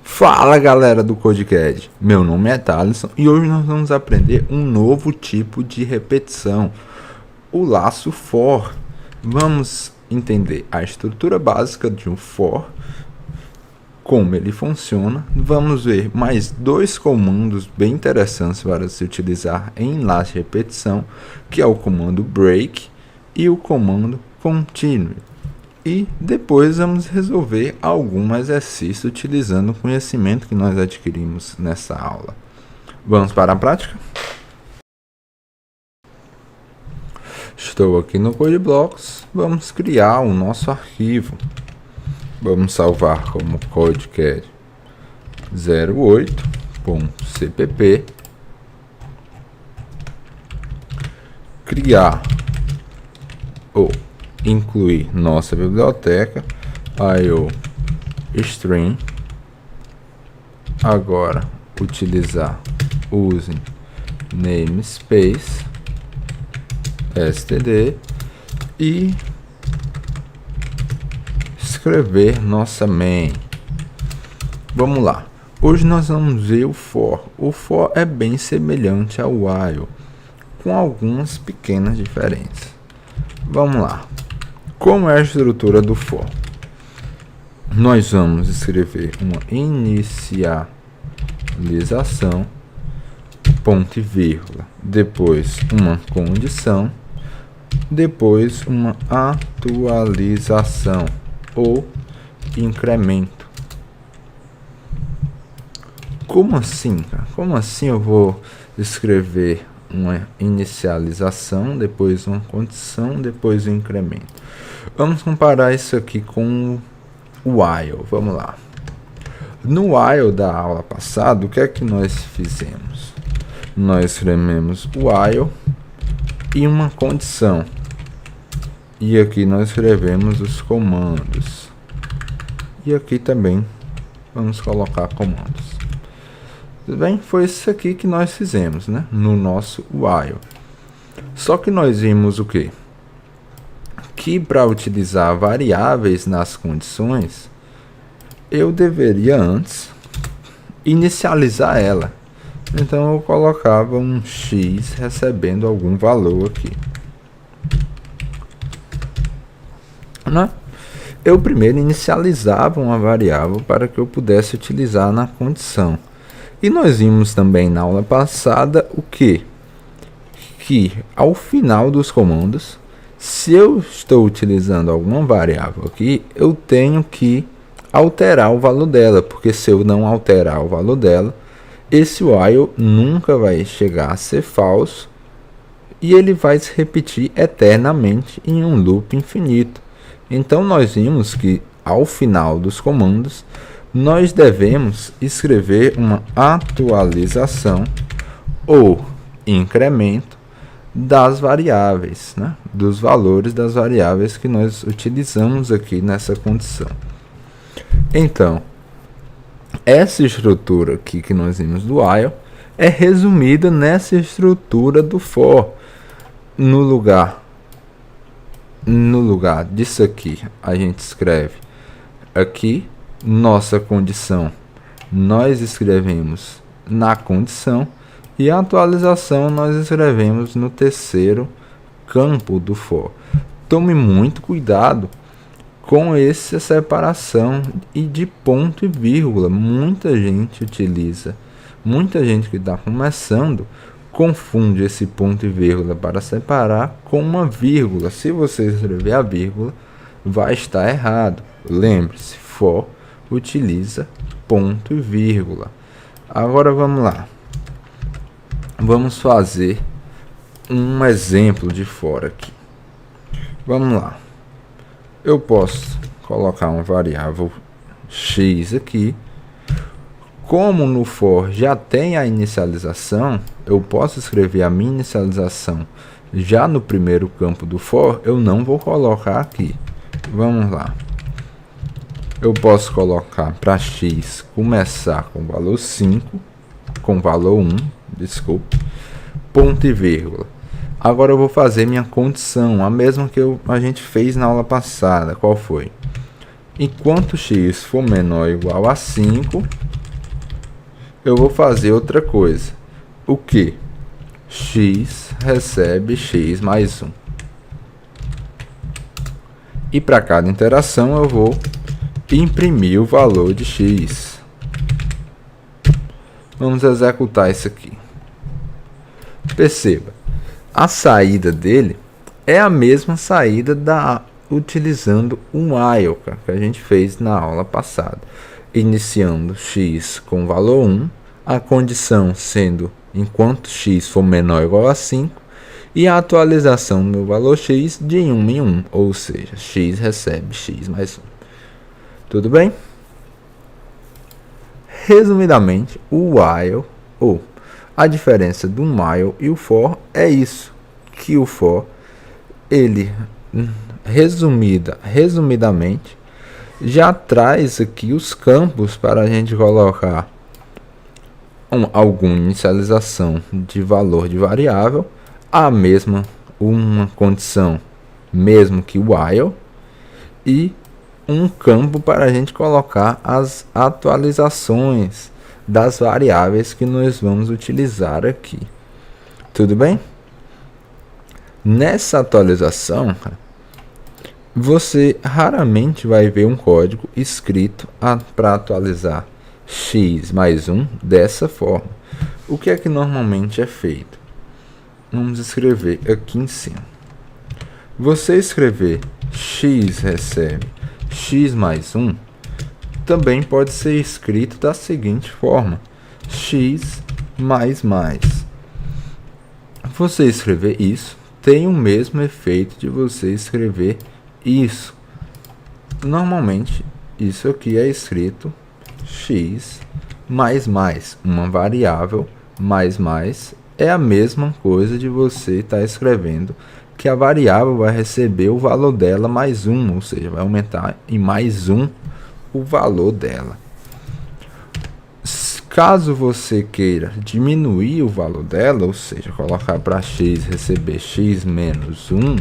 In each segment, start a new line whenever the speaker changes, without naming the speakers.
Fala galera do CodeCad, meu nome é Thaleson e hoje nós vamos aprender um novo tipo de repetição, o laço for. Vamos entender a estrutura básica de um for, como ele funciona. Vamos ver mais dois comandos bem interessantes para se utilizar em laço de repetição, que é o comando break e o comando continue. E depois vamos resolver algum exercício utilizando o conhecimento que nós adquirimos nessa aula. Vamos para a prática? Estou aqui no CodeBlocks. Vamos criar o nosso arquivo. Vamos salvar como CodeCad 08.cpp. Criar ou incluir nossa biblioteca IOStream. Agora utilizar using namespace std e escrever nossa main. Vamos lá. Hoje nós vamos ver o for. O for é bem semelhante ao while, com algumas pequenas diferenças. Vamos lá. Como é a estrutura do for? Nós vamos escrever uma inicialização, ponto e vírgula, depois uma condição, depois uma atualização ou incremento. Como assim, cara? Como assim eu vou escrever uma inicialização, depois uma condição, depois um incremento? Vamos comparar isso aqui com o while. Vamos lá. No while da aula passada, o que é que nós fizemos? Nós escrevemos while e uma condição. E aqui nós escrevemos os comandos. E aqui também vamos colocar comandos. Tudo bem? Foi isso aqui que nós fizemos, né? No nosso while. Só que nós vimos o quê? Que para utilizar variáveis nas condições, eu deveria antes inicializar ela. Então eu colocava um x recebendo algum valor aqui, né? Eu primeiro inicializava uma variável para que eu pudesse utilizar na condição. E nós vimos também na aula passada o que ao final dos comandos, se eu estou utilizando alguma variável aqui, eu tenho que alterar o valor dela, porque se eu não alterar o valor dela, esse while nunca vai chegar a ser falso e ele vai se repetir eternamente em um loop infinito. Então nós vimos que ao final dos comandos nós devemos escrever uma atualização ou incremento das variáveis, né? Dos valores das variáveis que nós utilizamos aqui nessa condição. Então, essa estrutura aqui que nós vimos do while é resumida nessa estrutura do for. No lugar disso aqui, a gente escreve aqui nossa condição, nós escrevemos na condição, e a atualização nós escrevemos no terceiro campo do for. Tome muito cuidado com essa separação e de ponto e vírgula. Muita gente que está começando confunde esse ponto e vírgula para separar com uma vírgula. Se você escrever a vírgula, vai estar errado. Lembre-se, for utiliza ponto e vírgula. Agora vamos lá. Vamos fazer um exemplo de for aqui. Vamos lá. Eu posso colocar uma variável x aqui. Como no for já tem a inicialização, eu posso escrever a minha inicialização já no primeiro campo do for. Eu não vou colocar aqui. Vamos lá. Eu posso colocar para x começar com valor 5, com valor 1, desculpe, ponto e vírgula. Agora eu vou fazer minha condição, a mesma que a gente fez na aula passada. Qual foi? Enquanto x for menor ou igual a 5, eu vou fazer outra coisa. O que? X recebe x mais 1. E para cada interação eu vou imprimir o valor de x. Vamos executar isso aqui. Perceba, a saída dele é a mesma saída utilizando um while que a gente fez na aula passada. Iniciando x com valor 1, a condição sendo enquanto x for menor ou igual a 5, e a atualização do valor x de 1 em 1, ou seja, x recebe x mais 1. Tudo bem? Resumidamente, o while, ou a diferença do while e o for é isso, que o for, ele, resumidamente, já traz aqui os campos para a gente colocar alguma inicialização de valor de variável, a mesma uma condição mesmo que o while, e um campo para a gente colocar as atualizações das variáveis que nós vamos utilizar aqui. Tudo bem? Nessa atualização, você raramente vai ver um código escrito para atualizar x mais 1 dessa forma. O que é que normalmente é feito? Vamos escrever aqui em cima. Você escrever x recebe x mais 1 também pode ser escrito da seguinte forma: x mais mais. Você escrever isso tem o mesmo efeito de você escrever isso. Normalmente, isso aqui é escrito x mais mais, uma variável mais é a mesma coisa de você estar escrevendo que a variável vai receber o valor dela mais 1, ou seja, vai aumentar em mais 1 o valor dela. Caso você queira diminuir o valor dela, ou seja, colocar para x receber x menos 1,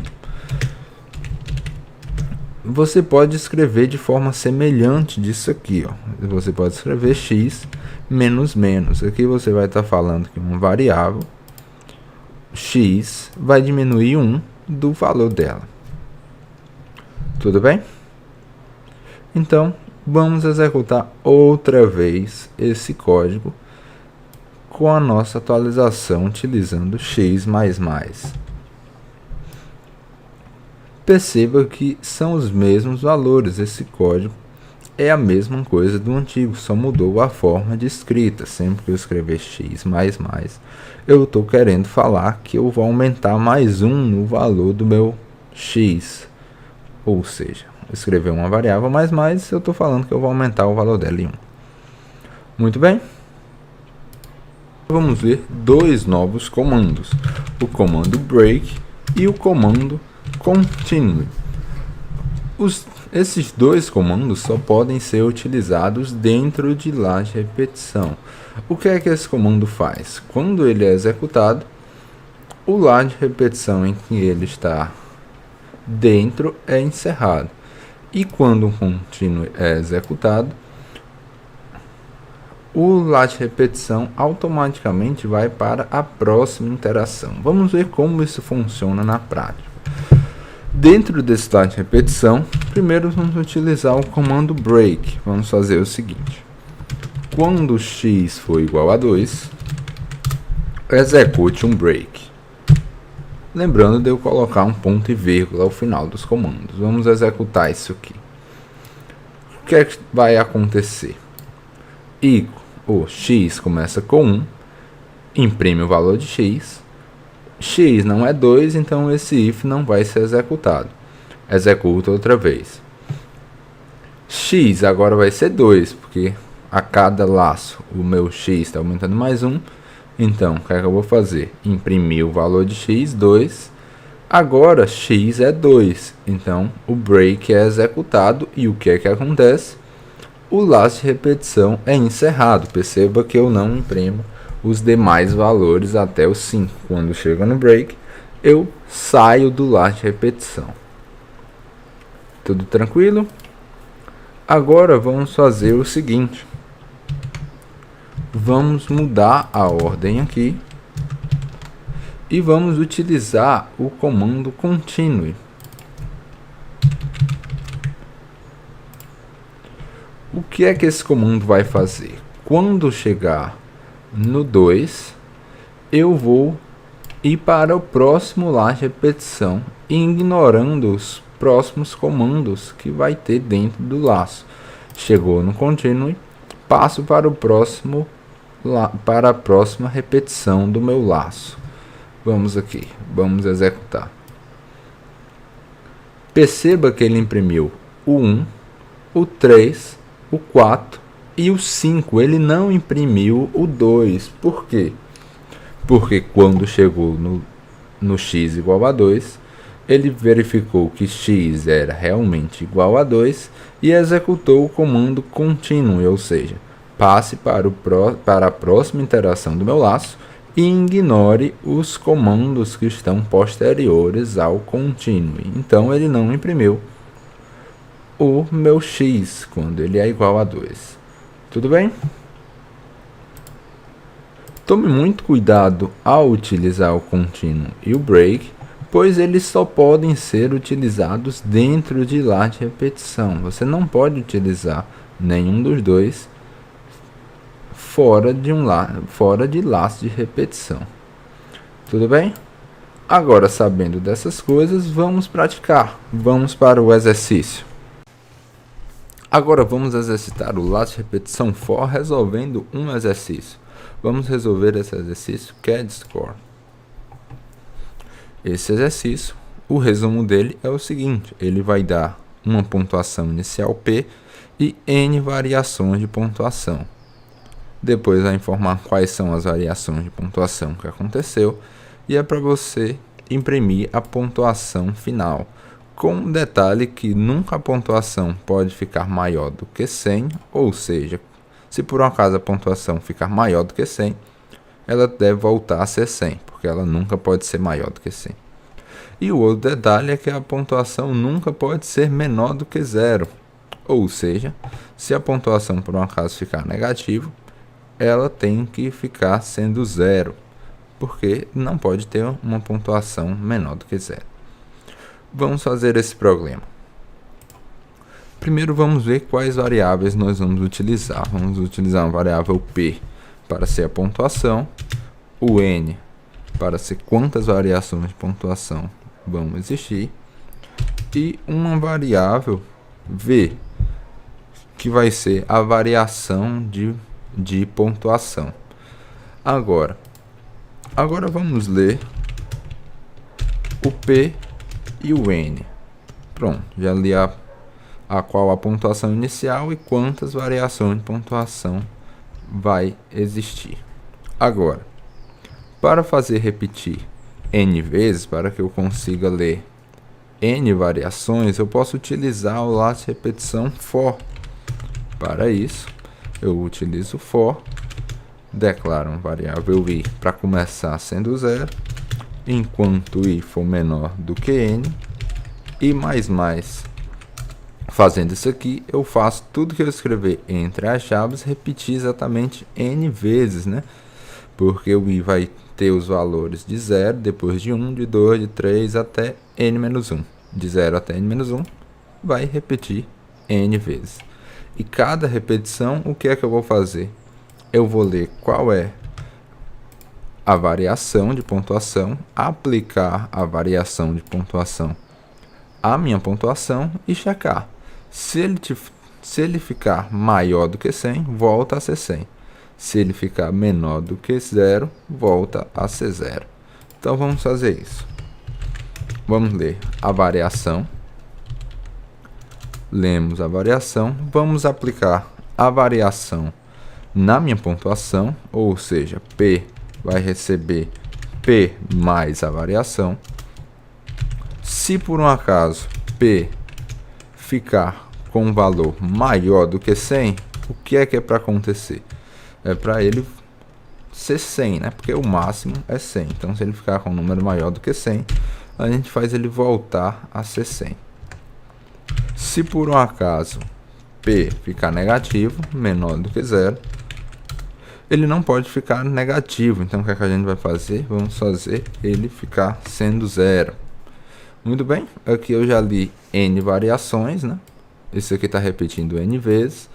você pode escrever de forma semelhante disso aqui, ó. Você pode escrever x menos menos. Aqui você vai estar falando que uma variável x vai diminuir 1 do valor dela. Tudo bem? Então, vamos executar outra vez esse código com a nossa atualização utilizando x mais mais. Perceba que são os mesmos valores, esse código é a mesma coisa do antigo, só mudou a forma de escrita. Sempre que eu escrever x mais mais, eu estou querendo falar que eu vou aumentar mais 1 no valor do meu x. Ou seja, escrever uma variável mais, eu estou falando que eu vou aumentar o valor dela em 1. Muito bem. Vamos ver dois novos comandos, o comando break e o comando continue. Esses dois comandos só podem ser utilizados dentro de laje repetição. O que é que esse comando faz? Quando ele é executado, o laje repetição em que ele está dentro é encerrado. E quando o continue é executado, o laje repetição automaticamente vai para a próxima interação. Vamos ver como isso funciona na prática. Dentro desse laje repetição, primeiro vamos utilizar o comando break. Vamos fazer o seguinte: quando x for igual a 2, execute um break. Lembrando de eu colocar um ponto e vírgula ao final dos comandos. Vamos executar isso aqui. O que é que vai acontecer? O x começa com 1, imprime o valor de x. X não é 2, então esse if não vai ser executado. Executa outra vez. X agora vai ser 2, porque a cada laço o meu x está aumentando mais 1. Então, o que é que eu vou fazer? Imprimir o valor de x, 2. Agora, x é 2. Então, o break é executado. E o que é que acontece? O laço de repetição é encerrado. Perceba que eu não imprimo os demais valores até o 5. Quando chega no break, eu saio do last de repetição. Tudo tranquilo? Agora vamos fazer o seguinte. Vamos mudar a ordem aqui e vamos utilizar o comando continue. O que é que esse comando vai fazer? Quando chegar no 2, eu vou ir para o próximo last de repetição, ignorando os próximos comandos que vai ter dentro do laço. Chegou no continue, passo para o próximo, para a próxima repetição do meu laço. Vamos aqui, vamos executar. Perceba que ele imprimiu o 1, o 3, o 4 e o 5. Ele não imprimiu o 2. Por quê? Porque quando chegou no x igual a 2, ele verificou que x era realmente igual a 2 e executou o comando continue, ou seja, passe para a próxima interação do meu laço e ignore os comandos que estão posteriores ao continue. Então ele não imprimiu o meu x quando ele é igual a 2. Tudo bem? Tome muito cuidado ao utilizar o continue e o break, pois eles só podem ser utilizados dentro de last de repetição. Você não pode utilizar nenhum dos dois fora de last de repetição. Tudo bem? Agora, sabendo dessas coisas, vamos praticar. Vamos para o exercício. Agora vamos exercitar o last de repetição for resolvendo um exercício. Vamos resolver esse exercício CAD Score. Esse exercício, o resumo dele é o seguinte: ele vai dar uma pontuação inicial P e N variações de pontuação. Depois vai informar quais são as variações de pontuação que aconteceu e é para você imprimir a pontuação final. Com um detalhe que nunca a pontuação pode ficar maior do que 100, ou seja, se por um acaso a pontuação ficar maior do que 100, ela deve voltar a ser 100, porque ela nunca pode ser maior do que 100. E o outro detalhe é que a pontuação nunca pode ser menor do que 0, ou seja, se a pontuação por um acaso ficar negativa, ela tem que ficar sendo 0, porque não pode ter uma pontuação menor do que 0. Vamos fazer esse problema. Primeiro vamos ver quais variáveis nós vamos utilizar. Vamos utilizar uma variável P para ser a pontuação, o N para ser quantas variações de pontuação vão existir, e uma variável V, que vai ser a variação de pontuação. Agora vamos ler o P e o N. Pronto, já li a qual a pontuação inicial e quantas variações de pontuação vai existir. Agora, para fazer repetir N vezes, para que eu consiga ler N variações, eu posso utilizar o last de repetição for. Para isso, eu utilizo for, declaro uma variável i para começar sendo 0, enquanto i for menor do que n, e mais. Fazendo isso aqui, eu faço tudo que eu escrever entre as chaves repetir exatamente n vezes, né? Porque o i vai ter os valores de 0, depois de 1, de 2, de 3 até n-1. De 0 até n-1 vai repetir n vezes. E cada repetição, o que é que eu vou fazer? Eu vou ler qual é a variação de pontuação, aplicar a variação de pontuação à minha pontuação e checar. Se ele ficar maior do que 100, volta a ser 100. Se ele ficar menor do que 0, volta a ser 0. Então vamos fazer isso. Vamos ler a variação. Lemos a variação. Vamos aplicar a variação na minha pontuação, ou seja, P vai receber P mais a variação. Se por um acaso P ficar com um valor maior do que 100, o que é para acontecer? É para ele ser 100, né? Porque o máximo é 100. Então, se ele ficar com um número maior do que 100, a gente faz ele voltar a ser 100. Se por um acaso P ficar negativo, menor do que 0, ele não pode ficar negativo. Então, o que é que a gente vai fazer? Vamos fazer ele ficar sendo 0. Muito bem, aqui eu já li N variações, né? Isso aqui está repetindo N vezes.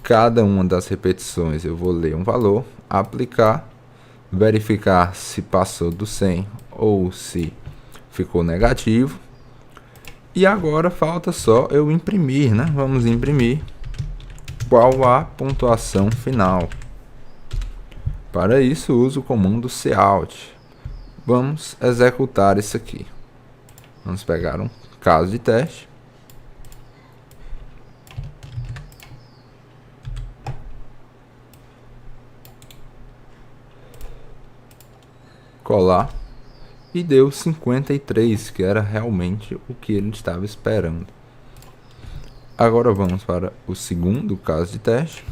Cada uma das repetições eu vou ler um valor, aplicar, verificar se passou do 100 ou se ficou negativo. E agora falta só eu imprimir, né? Vamos imprimir qual a pontuação final. Para isso, uso o comando cout. Vamos executar isso aqui. Vamos pegar um caso de teste. Colar. E deu 53, que era realmente o que ele estava esperando. Agora vamos para o segundo caso de teste.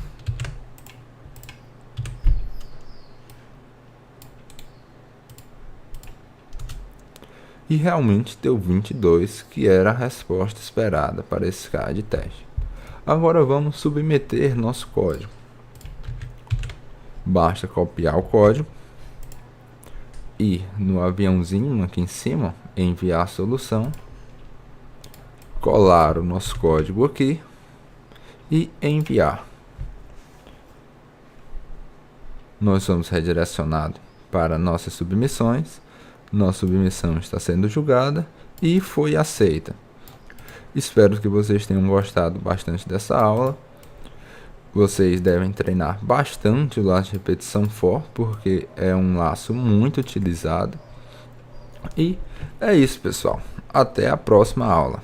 E realmente deu 22, que era a resposta esperada para esse caso de teste. Agora vamos submeter nosso código. Basta copiar o código, ir no aviãozinho aqui em cima, enviar a solução, colar o nosso código aqui e enviar. Nós somos redirecionados para nossas submissões. Nossa submissão está sendo julgada e foi aceita. Espero que vocês tenham gostado bastante dessa aula. Vocês devem treinar bastante o laço de repetição for, porque é um laço muito utilizado. E é isso, pessoal. Até a próxima aula.